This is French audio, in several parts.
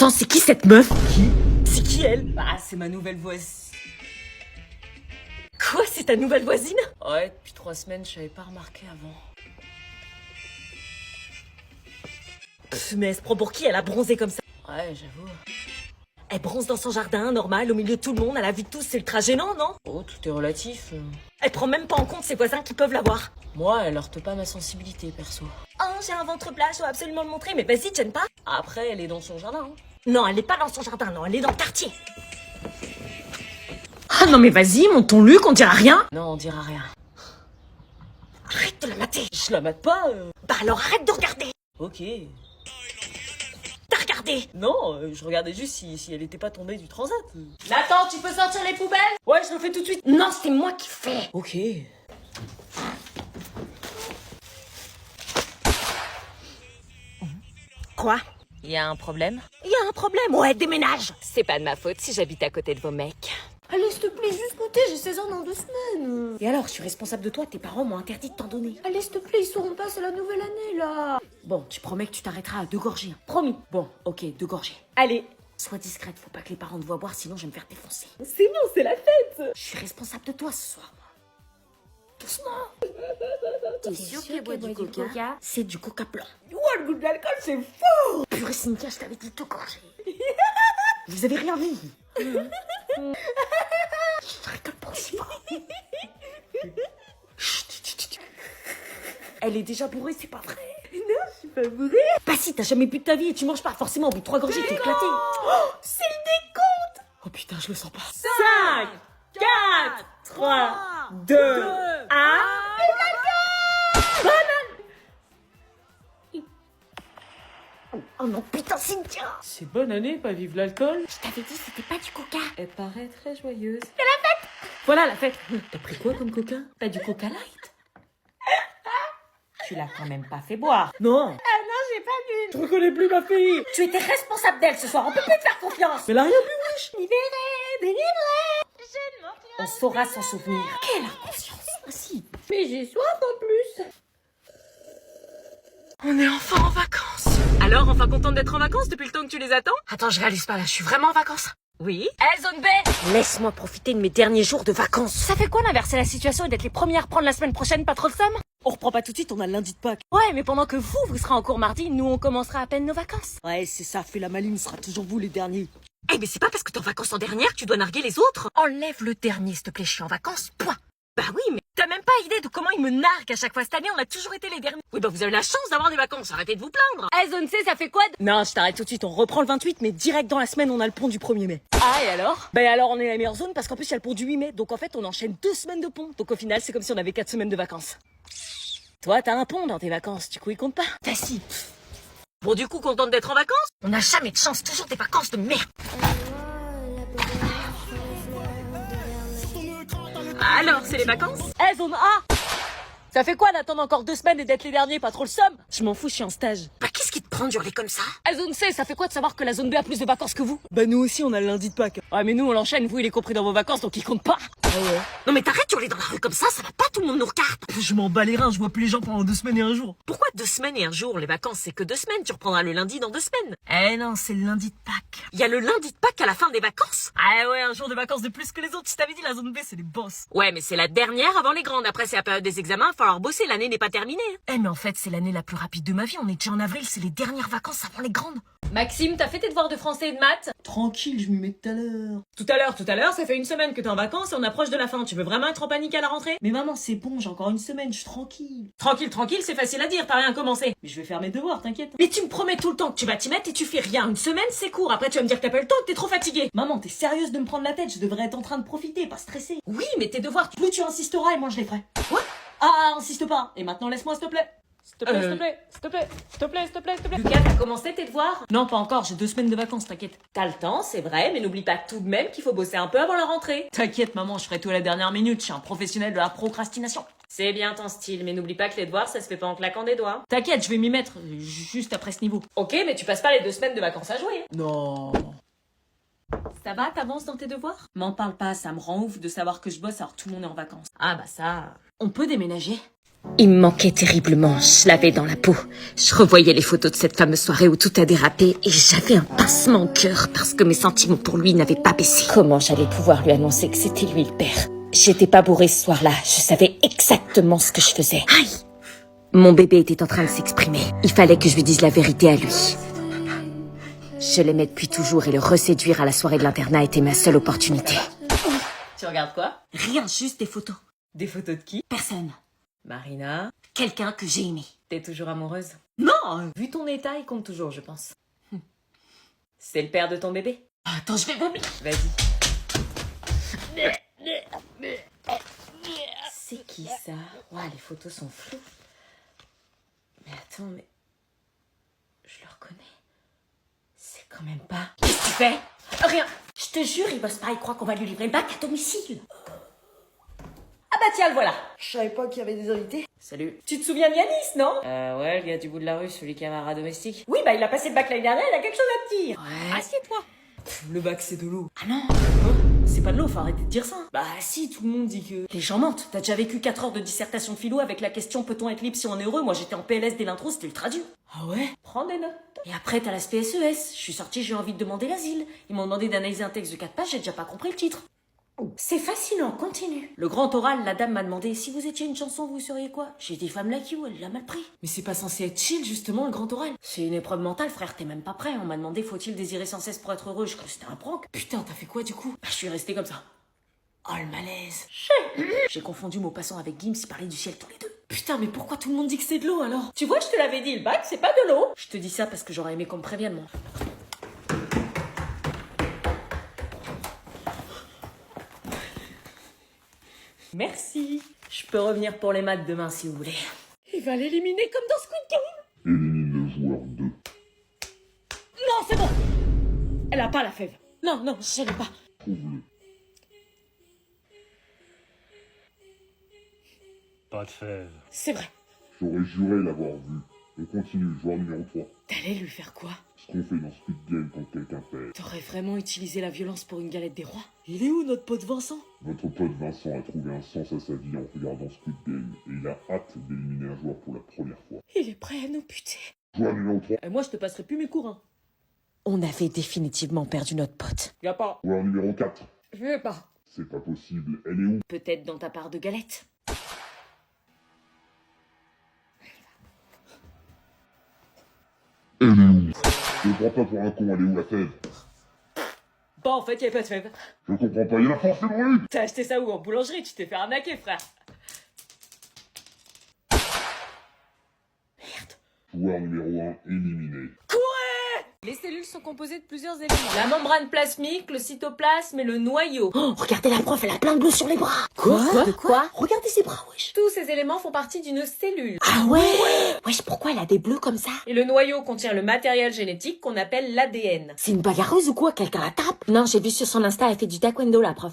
Attends, c'est qui cette meuf? Qui? C'est qui elle? Bah, c'est ma nouvelle voisine. Quoi, c'est ta nouvelle voisine? Ouais, depuis 3 semaines, je savais pas remarqué avant. Mais elle se prend pour qui? Elle a bronzé comme ça. Ouais, j'avoue. Elle bronze dans son jardin, normal, au milieu de tout le monde, à la vue de tous, c'est ultra gênant, non? Oh, tout est relatif. Elle prend même pas en compte ses voisins qui peuvent la voir. Moi, elle heurte pas ma sensibilité, perso. Oh, j'ai un ventre plat, je dois absolument le montrer, mais vas-y, t'aimes pas? Après, elle est dans son jardin. Hein. Non, elle est pas dans son jardin, non, elle est dans le quartier. Ah non mais vas-y, monte ton Luc, on dira rien. Non, on dira rien. Arrête de la mater. Je la mate pas. Bah alors arrête de regarder. Ok. T'as regardé? Non, je regardais juste si elle était pas tombée du transat. Nathan, tu peux sortir les poubelles? Ouais, je le fais tout de suite. Non, c'est moi qui fais. Ok. Quoi? Y a un problème? Il y a un problème, ouais, déménage. C'est pas de ma faute si j'habite à côté de vos mecs. Allez, s'il te plaît, juste goûter, j'ai 16 ans dans 2 semaines. Et alors, je suis responsable de toi, tes parents m'ont interdit de t'en donner. Allez, s'il te plaît, ils sauront pas, c'est la nouvelle année, là. Bon, tu promets que tu t'arrêteras à 2 gorgées. Hein. Promis. Bon, ok, 2 gorgées. Allez. Sois discrète, faut pas que les parents te voient boire, sinon je vais me faire défoncer. C'est bon, c'est la fête. Je suis responsable de toi ce soir, moi. Doucement. T'es sûr qu'elle boit du coca? C'est du coca blanc. Ouah, le goût de l'alcool, c'est fort. Purée, Cynthia, je t'avais dit 2 gorgées. Vous avez rien vu. Je rigole pas aussi fort. Chut. Elle est déjà bourrée, c'est pas vrai. Non, je suis pas bourrée. Bah si, t'as jamais bu de ta vie et tu manges pas. Forcément, au bout de 3 gorgées, t'es éclaté. Oh, c'est le décompte. Oh putain, je le sens pas. 5, 4, 3, 2, 1. Oh non, putain, Cynthia. C'est bonne année, pas vivre l'alcool. Je t'avais dit, c'était pas du coca. Elle paraît très joyeuse. Voilà la fête. T'as pris quoi comme coca? Pas du coca light? Tu l'as quand même pas fait boire. Non. Ah non, j'ai pas bu. Je reconnais plus ma fille. Tu étais responsable d'elle ce soir, on peut plus te faire confiance. Mais elle a rien bu, wesh. Libéré, délivré. On saura s'en souvenir. Quelle inconscience. Ah si. Mais j'ai soif en plus. On est enfin en vacances. Alors, enfin contente d'être en vacances depuis le temps que tu les attends? Attends, je réalise pas là, je suis vraiment en vacances. Oui. Zone B. Laisse-moi profiter de mes derniers jours de vacances. Ça fait quoi d'inverser la situation et d'être les premiers à reprendre la semaine prochaine, pas trop le seum? On reprend pas tout de suite, on a le lundi de Pâques. Ouais, mais pendant que vous serez en cours mardi, nous on commencera à peine nos vacances. Ouais, c'est ça, fais la maline, ce sera toujours vous les derniers. Eh mais c'est pas parce que t'es en vacances en dernière que tu dois narguer les autres. Enlève le dernier, s'il te plaît, je suis en vacances, point. Bah oui, mais t'as même pas idée de comment ils me narguent à chaque fois. Cette année, on a toujours été les derniers. Oui, bah vous avez la chance d'avoir des vacances, arrêtez de vous plaindre. Zone C, ça fait quoi Non, je t'arrête tout de suite, on reprend le 28, mais direct dans la semaine, on a le pont du 1er mai. Ah, et alors? Ben alors, on est la meilleure zone parce qu'en plus, il y a le pont du 8 mai. Donc en fait, on enchaîne 2 semaines de pont. Donc au final, c'est comme si on avait 4 semaines de vacances. Toi, t'as un pont dans tes vacances, du coup, il compte pas. Bah si. Bon, du coup, contente d'être en vacances? On n'a jamais de chance, toujours des vacances de merde. Alors, c'est les vacances? Zone A! Ça fait quoi d'attendre encore 2 semaines et d'être les derniers, pas trop le somme? Je m'en fous, je suis en stage. Bah qu'est-ce qui te prend d'hurler comme ça? Zone C, ça fait quoi de savoir que la zone B a plus de vacances que vous? Bah nous aussi, on a le lundi de Pâques. Ouais, mais nous, on l'enchaîne, vous, il est compris dans vos vacances, donc il compte pas. Ah ouais? Non mais t'arrêtes d'hurler dans la rue comme ça va pas, tout le monde nous regarde. Je m'en bats les reins, je vois plus les gens pendant 2 semaines et un jour. Pourquoi 2 semaines et un jour? Les vacances c'est que 2 semaines, tu reprendras le lundi dans 2 semaines. Eh non, c'est le lundi de Pâques. Il y a le lundi de Pâques à la fin des vacances? Ah ouais, un jour de vacances de plus que les autres. Je t'avais dit, la zone B, c'est les boss. Ouais, mais c'est la dernière avant les grandes. Après, c'est la période des examens, il va falloir bosser, l'année n'est pas terminée. Eh mais en fait, c'est l'année la plus rapide de ma vie. On est déjà en avril, c'est les dernières vacances avant les grandes. Maxime, t'as fait tes devoirs de français et de maths? Tranquille, je m'y mets tout à l'heure. Tout à l'heure, ça fait 1 semaine que t'es en vacances et on approche de la fin. Tu veux vraiment être en panique à la rentrée? Mais maman, c'est bon, j'ai encore 1 semaine, je suis tranquille. Tranquille, c'est facile à dire, t'as rien commencé. Mais je vais faire mes devoirs, t'inquiète. Mais tu me promets tout le temps que tu vas t'y mettre et tu fais rien. 1 semaine, c'est court. Après, tu vas me dire que t'as pas le temps, que t'es trop fatigué. Maman, t'es sérieuse de me prendre la tête? Je devrais être en train de profiter, pas stresser. Oui, mais tes devoirs, Plus tu insisteras et moins je les ferai. Quoi? Ah, insiste pas. Et maintenant, laisse-moi, s'il te plaît. S'il te plaît, s'il te plaît, s'il te plaît, s'il te plaît, s'il te plaît, s'il te plaît. Lucas, t'as commencé tes devoirs? Non, pas encore, j'ai 2 semaines de vacances, t'inquiète. T'as le temps, c'est vrai, mais n'oublie pas tout de même qu'il faut bosser un peu avant la rentrée. T'inquiète, maman, je ferai tout à la dernière minute, je suis un professionnel de la procrastination. C'est bien ton style, mais n'oublie pas que les devoirs, ça se fait pas en claquant des doigts. T'inquiète, je vais m'y mettre, juste après ce niveau. Ok, mais tu passes pas les 2 semaines de vacances à jouer. Non. Ça va, t'avances dans tes devoirs? M'en parle pas, ça me rend ouf de savoir que je bosse alors que tout le monde est en vacances. Ah bah ça... On peut déménager? Il me manquait terriblement, je l'avais dans la peau. Je revoyais les photos de cette fameuse soirée où tout a dérapé et j'avais un pincement au cœur parce que mes sentiments pour lui n'avaient pas baissé. Comment j'allais pouvoir lui annoncer que c'était lui le père? J'étais pas bourrée ce soir-là, je savais exactement ce que je faisais. Aïe! Mon bébé était en train de s'exprimer. Il fallait que je lui dise la vérité à lui. Je l'aimais depuis toujours et le reséduire à la soirée de l'internat était ma seule opportunité. Tu regardes quoi? Rien, juste des photos. Des photos de qui? Personne. Marina? Quelqu'un que j'ai aimé. T'es toujours amoureuse? Non! Vu ton état, il compte toujours, je pense. C'est le père de ton bébé? Attends, je vais vomir. Vas-y. C'est qui ça? Ouah, les photos sont floues. Mais attends, mais... Je le reconnais. C'est quand même pas... Qu'est-ce que tu fais? Rien. Je te jure, il bosse pas, il croit qu'on va lui livrer le bac à domicile. Ah bah tiens, le voilà. Je savais pas qu'il y avait des invités. Salut. Tu te souviens de Yanis, non? Ouais, le gars du bout de la rue, celui qui a un rat domestique. Oui, bah il a passé le bac l'année dernière, il a quelque chose à te dire. Ouais. Assieds-toi. Le bac, c'est de l'eau. Ah non. C'est pas de l'eau, faut arrêter de dire ça. Bah si, tout le monde dit que... Les gens mentent. T'as déjà vécu 4 heures de dissertation de philo avec la question peut-on être libre si on est heureux? Moi j'étais en PLS dès l'intro, c'était ultra dur. Ah ouais? Prends des notes. Et après t'as la SPSES. Je suis sortie, j'ai envie de demander l'asile. Ils m'ont demandé d'analyser un texte de 4 pages, j'ai déjà pas compris le titre. C'est fascinant, continue. Le grand oral, la dame m'a demandé si vous étiez une chanson, vous seriez quoi? J'ai dit Femme Like You, elle l'a mal pris. Mais c'est pas censé être chill, justement, le grand oral. C'est une épreuve mentale, frère, t'es même pas prêt. On m'a demandé faut-il désirer sans cesse pour être heureux? Je crois que c'était un prank. Putain, t'as fait quoi du coup? Je suis restée comme ça. Oh le malaise. J'ai confondu Maupassant avec Gims, ils parlaient du ciel tous les deux. Putain, mais pourquoi tout le monde dit que c'est de l'eau alors? Tu vois, je te l'avais dit, le bac, c'est pas de l'eau. Je te dis ça parce que j'aurais aimé qu'on me prévienne, moi. Merci. Je peux revenir pour les maths demain si vous voulez. Il va l'éliminer comme dans Squid Game. Élimine le joueur 2. Non, c'est bon. Elle a pas la fève. Non, je l'ai pas. Trouve-le. Pas de fève. C'est vrai. J'aurais juré l'avoir vu. On continue, joueur numéro 3. T'allais lui faire quoi? Ce qu'on fait dans Squid Game quand quelqu'un perd. T'aurais vraiment utilisé la violence pour une galette des rois? Il est où notre pote Vincent? Votre pote Vincent a trouvé un sens à sa vie en regardant Squid Game et il a hâte d'éliminer un joueur pour la première fois. Il est prêt à nous buter. Joueur numéro 3. Et moi, je te passerai plus mes cours, hein. On avait définitivement perdu notre pote. Y'a pas. Joueur numéro 4. Je vais pas. C'est pas possible, elle est où? Peut-être dans ta part de galette. Elle est où? Je ne prends pas pour un con, elle est où la fève? Bah, en fait, y'avait pas de fève. Je comprends pas, il y en a forcément eu! T'as acheté ça où? En boulangerie? Tu t'es fait arnaquer, frère. Joueur numéro 1 éliminé. Les cellules sont composées de plusieurs éléments. La membrane plasmique, le cytoplasme et le noyau. Oh, regardez la prof, elle a plein de bleu sur les bras. Quoi? De quoi? Regardez ses bras, wesh. Tous ces éléments font partie d'une cellule. Ah ouais? Wesh, pourquoi elle a des bleus comme ça? Et le noyau contient le matériel génétique qu'on appelle l'ADN. C'est une bagarreuse ou quoi? Quelqu'un la tape? Non, j'ai vu sur son Insta, elle fait du taekwondo, la prof.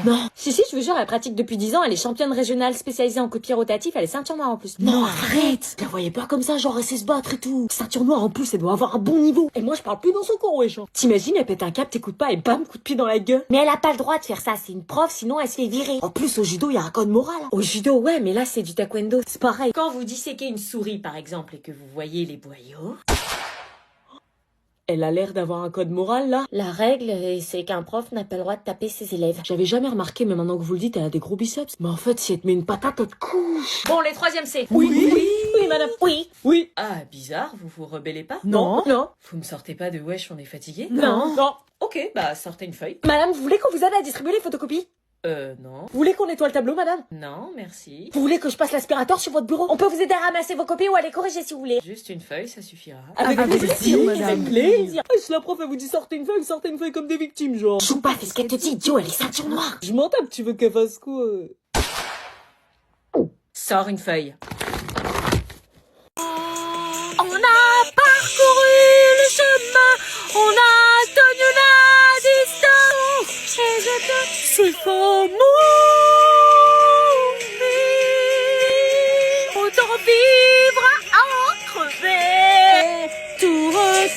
Non. Si, je vous jure, elle pratique depuis 10 ans, elle est championne régionale spécialisée en coup de pied rotatif, elle est ceinture noire en plus. Non, arrête. Je la voyais pas comme ça, genre elle sait se battre et tout. Ceinture noire en plus, elle doit avoir un bon niveau. Et moi, je parle plus dans son cours, wesh. T'imagines, elle pète un câble, t'écoutes pas et bam, coup de pied dans la gueule. Mais elle a pas le droit de faire ça, c'est une prof, sinon elle se fait virer. En plus, au judo, il y a un code moral. Au judo, ouais, mais là, c'est du taekwondo, c'est pareil. Quand vous disséquez une souris, par exemple, et que vous voyez les boyaux... Elle a l'air d'avoir un code moral, là. La règle, c'est qu'un prof n'a pas le droit de taper ses élèves. J'avais jamais remarqué, mais maintenant que vous le dites, elle a des gros biceps. Mais en fait, si elle te met une patate, elle te couche. Bon, les troisièmes C. Oui, madame. Oui. Ah, bizarre, vous vous rebellez pas? Non. Vous me sortez pas de wesh, on est fatigué? Non. Ok, bah, sortez une feuille. Madame, vous voulez qu'on vous aide à distribuer les photocopies? Non. Vous voulez qu'on nettoie le tableau, madame? Non, merci. Vous voulez que je passe l'aspirateur sur votre bureau? On peut vous aider à ramasser vos copies ou à les corriger si vous voulez. Juste une feuille, ça suffira. Avec plaisir, madame. Plaisir. Si la prof, elle vous dit sortez une feuille comme des victimes, genre. Joue pas, fais ce qu'elle te dit, idiot, elle est ceinture noire. Je m'en tape, tu veux qu'elle fasse quoi? Sors une feuille. On a parcouru le chemin, on a tenu la distance, et je te suis fort mourir. Autant vivre à en crever. Tout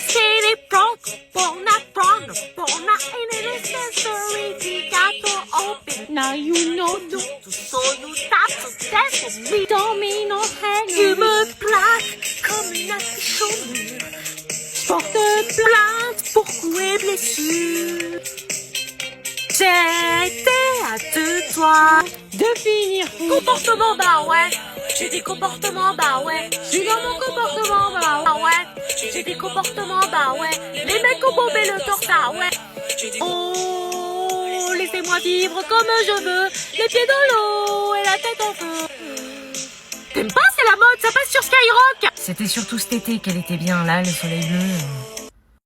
c'est des pranks, pour apprendre, and it is necessary, we got to open. Now you know, so you stop to dance with me. Don't mean no déçu. C'était à de toi De finir. comportement, bah ouais. J'ai des comportements, bah ouais. Je suis dans mon comportement, bah ouais. J'ai des comportements, bah ouais. Les mecs ont bombé le torse, ah ouais. Oh, laissez-moi vivre comme je veux. Les pieds dans l'eau et la tête en feu. T'aimes pas, c'est la mode, ça passe sur Skyrock. C'était surtout cet été qu'elle était bien là, le soleil bleu.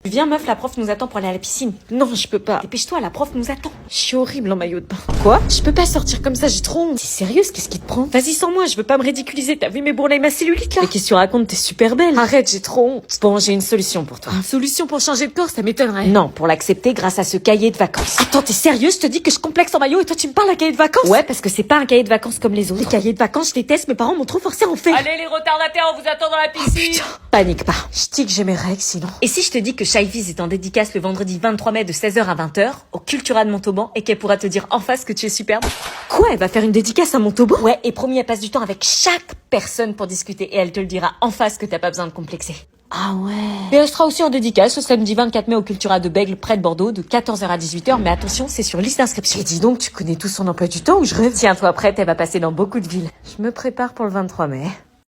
Viens meuf, la prof nous attend pour aller à la piscine. Non, je peux pas. Dépêche-toi, la prof nous attend. Je suis horrible en maillot de bain. Quoi? Je peux pas sortir comme ça, j'ai trop honte. T'es sérieuse? Qu'est-ce qui te prend? Vas-y sans moi, je veux pas me ridiculiser. T'as vu mes bourrelets et ma cellulite là? Mais qu'est-ce que tu racontes? T'es super belle. Arrête, j'ai trop honte. Bon, j'ai une solution pour toi. Une solution pour changer de corps, ça m'étonnerait. Non, pour l'accepter grâce à ce cahier de vacances. Attends, t'es sérieuse? Je te dis que je complexe en maillot et toi tu me parles d'un cahier de vacances? Ouais, parce que c'est pas un cahier de vacances comme les autres. Les cahiers de vacances, je déteste, mes parents m'ont trop forcé à en faire. Allez les retardataires, on vous attend dans la piscine. Panique pas. Je dis que j'ai mes règles sinon. Et si je te dis que Shy Viz est en dédicace le vendredi 23 mai de 16h à 20h au Cultura de Montauban et qu'elle pourra te dire en face que tu es superbe? Quoi? Elle va faire une dédicace à Montauban? Ouais, et promis, elle passe du temps avec chaque personne pour discuter et elle te le dira en face que t'as pas besoin de complexer. Ah ouais. Et elle sera aussi en dédicace ce samedi 24 mai au Cultura de Bègle près de Bordeaux de 14h à 18h, mais attention, c'est sur liste d'inscription. Et dis donc, tu connais tout son emploi du temps ou je rêve? Tiens-toi prête, elle va passer dans beaucoup de villes. Je me prépare pour le 23 mai.